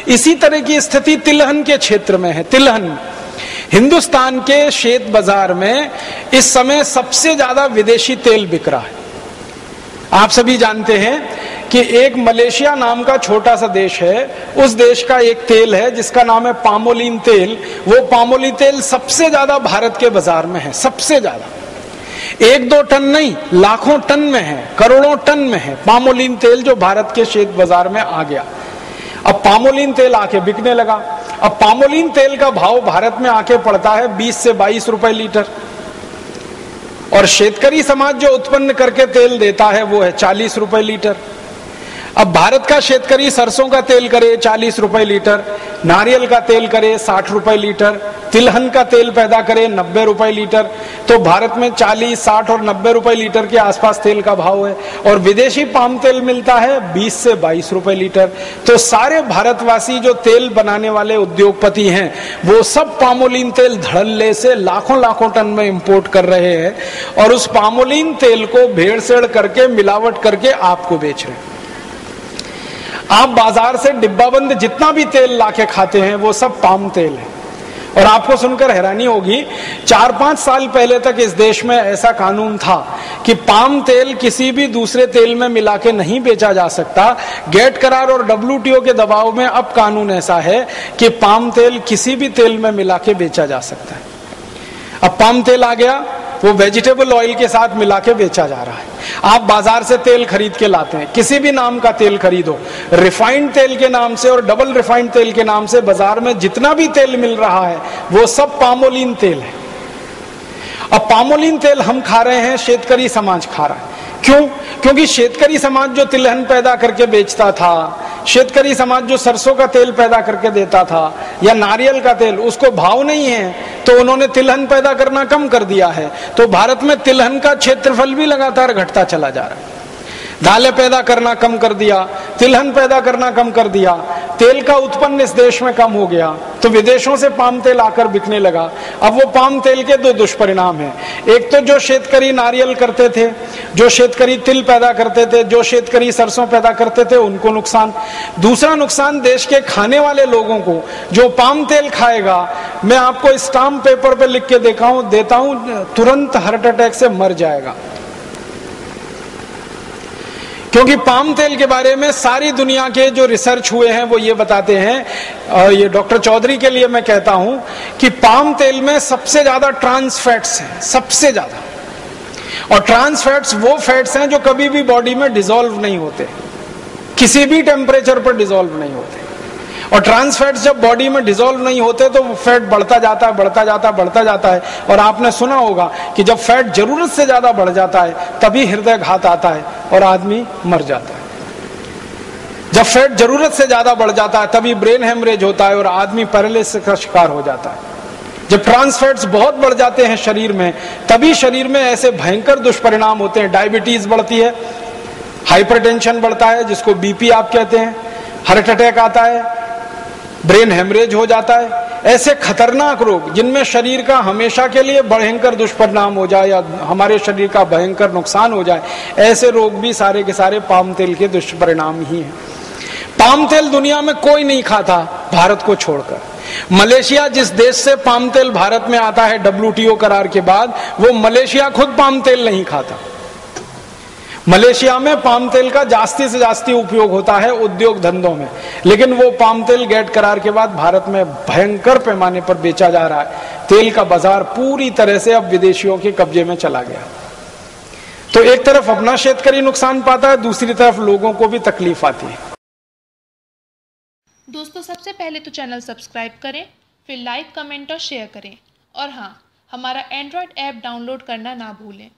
इसी तरह की स्थिति तिलहन के क्षेत्र में है। तिलहन हिंदुस्तान के शेत बाजार में इस समय सबसे ज्यादा विदेशी तेल बिक रहा है। आप सभी जानते हैं कि एक मलेशिया नाम का छोटा सा देश है, उस देश का एक तेल है जिसका नाम है पामोलिन तेल। वो पामोलिन तेल सबसे ज्यादा भारत के बाजार में है, सबसे ज्यादा। 1-2 टन नहीं, लाखों टन में है, करोड़ों टन में है पामोलिन तेल, जो भारत के शेत बाजार में आ गया। अब पामोलिन तेल आके बिकने लगा। अब पामोलिन तेल का भाव भारत में आके पड़ता है 20 से 22 रुपए लीटर, और शेतकरी समाज जो उत्पन्न करके तेल देता है वो है 40 रुपए लीटर। अब भारत का शेतकरी सरसों का तेल करे 40 रुपए लीटर, नारियल का तेल करे 60 रुपए लीटर, तिलहन का तेल पैदा करे 90 रुपए लीटर। तो भारत में 40, 60 और 90 रुपए लीटर के आसपास तेल का भाव है, और विदेशी पाम तेल मिलता है 20 से 22 रुपए लीटर। तो सारे भारतवासी जो तेल बनाने वाले उद्योगपति हैं वो सब पामोलिन तेल धड़ल्ले से लाखों लाखों टन में इंपोर्ट कर रहे हैं, और उस पामोलिन तेल को भेड़सेड़ करके, मिलावट करके आपको बेच रहे हैं। आप बाजार से डिब्बाबंद जितना भी तेल लाके खाते हैं वो सब पाम तेल है। और आपको सुनकर हैरानी होगी, 4-5 साल पहले तक इस देश में ऐसा कानून था कि पाम तेल किसी भी दूसरे तेल में मिला के नहीं बेचा जा सकता। गेट करार और WTO के दबाव में अब कानून ऐसा है कि पाम तेल किसी भी तेल में मिला के बेचा जा सकता है। अब पाम तेल आ गया, वो वेजिटेबल ऑयल के साथ मिला के बेचा जा रहा है। आप बाजार से तेल खरीद के लाते हैं, किसी भी नाम का तेल खरीदो, रिफाइंड तेल के नाम से और डबल रिफाइंड तेल के नाम से बाजार में जितना भी तेल मिल रहा है वो सब पामोलिन तेल है। अब पामोलिन तेल हम खा रहे हैं, शेतकरी समाज खा रहा है। क्यों? क्योंकि शेतकरी समाज जो तिलहन पैदा करके बेचता था, शेतकरी समाज जो सरसों का तेल पैदा करके देता था या नारियल का तेल, उसको भाव नहीं है, तो उन्होंने तिलहन पैदा करना कम कर दिया है। तो भारत में तिलहन का क्षेत्रफल भी लगातार घटता चला जा रहा है। दालें पैदा करना कम कर दिया, तिलहन पैदा करना कम कर दिया, तेल का उत्पन्न इस देश में कम हो गया, तो विदेशों से पाम तेल आकर बिकने लगा। अब वो पाम तेल के 2 दुष्परिणाम हैं। एक तो जो शेतकरी नारियल करते थे, जो शेतकरी तिल पैदा करते थे, जो शेतकरी सरसों पैदा करते थे, उनको नुकसान। दूसरा नुकसान देश के खाने वाले लोगों को, जो पाम तेल खाएगा, मैं आपको स्टाम्प पेपर पे लिख के देता हूं, तुरंत हार्ट अटैक से मर जाएगा। क्योंकि पाम तेल के बारे में सारी दुनिया के जो रिसर्च हुए हैं वो ये बताते हैं, और ये डॉक्टर चौधरी के लिए मैं कहता हूं कि पाम तेल में सबसे ज्यादा ट्रांस फैट्स हैं, सबसे ज्यादा। और ट्रांस फैट्स वो फैट्स हैं जो कभी भी बॉडी में डिसॉल्व नहीं होते, किसी भी टेम्परेचर पर डिसॉल्व नहीं होते। और ट्रांस फैट्स जब बॉडी में डिसॉल्व नहीं होते तो वो फैट बढ़ता जाता है, बढ़ता जाता है, बढ़ता जाता है। और आपने सुना होगा कि जब फैट जरूरत से ज्यादा बढ़ जाता है तभी हृदय घात आता है और आदमी मर जाता है। जब फैट जरूरत से ज्यादा बढ़ जाता है तभी ब्रेन हेमरेज होता है और आदमी पैरालिसिस का शिकार हो जाता है। जब ट्रांस फैट्स बहुत बढ़ जाते हैं शरीर में, तभी शरीर में ऐसे भयंकर दुष्परिणाम होते हैं। डायबिटीज बढ़ती है, हाइपरटेंशन बढ़ता है जिसको बीपी आप कहते हैं, हार्ट अटैक आता है, ब्रेन हेमरेज हो जाता है। ऐसे खतरनाक रोग जिनमें शरीर का हमेशा के लिए भयंकर दुष्परिणाम हो जाए या हमारे शरीर का भयंकर नुकसान हो जाए, ऐसे रोग भी सारे के सारे पाम तेल के दुष्परिणाम ही हैं। पाम तेल दुनिया में कोई नहीं खाता भारत को छोड़कर। मलेशिया जिस देश से पाम तेल भारत में आता है WTO करार के बाद, वो मलेशिया खुद पाम तेल नहीं खाता। मलेशिया में पाम तेल का जास्ती से जास्ती उपयोग होता है उद्योग धंधों में, लेकिन वो पाम तेल गेट करार के बाद भारत में भयंकर पैमाने पर बेचा जा रहा है। तेल का बाजार पूरी तरह से अब विदेशियों के कब्जे में चला गया। तो एक तरफ अपना शेतकरी नुकसान पाता है, दूसरी तरफ लोगों को भी तकलीफ आती है। दोस्तों, सबसे पहले तो चैनल सब्सक्राइब करें, फिर लाइक, कमेंट और शेयर करें, और हाँ, हमारा एंड्रॉयड ऐप डाउनलोड करना ना भूलें।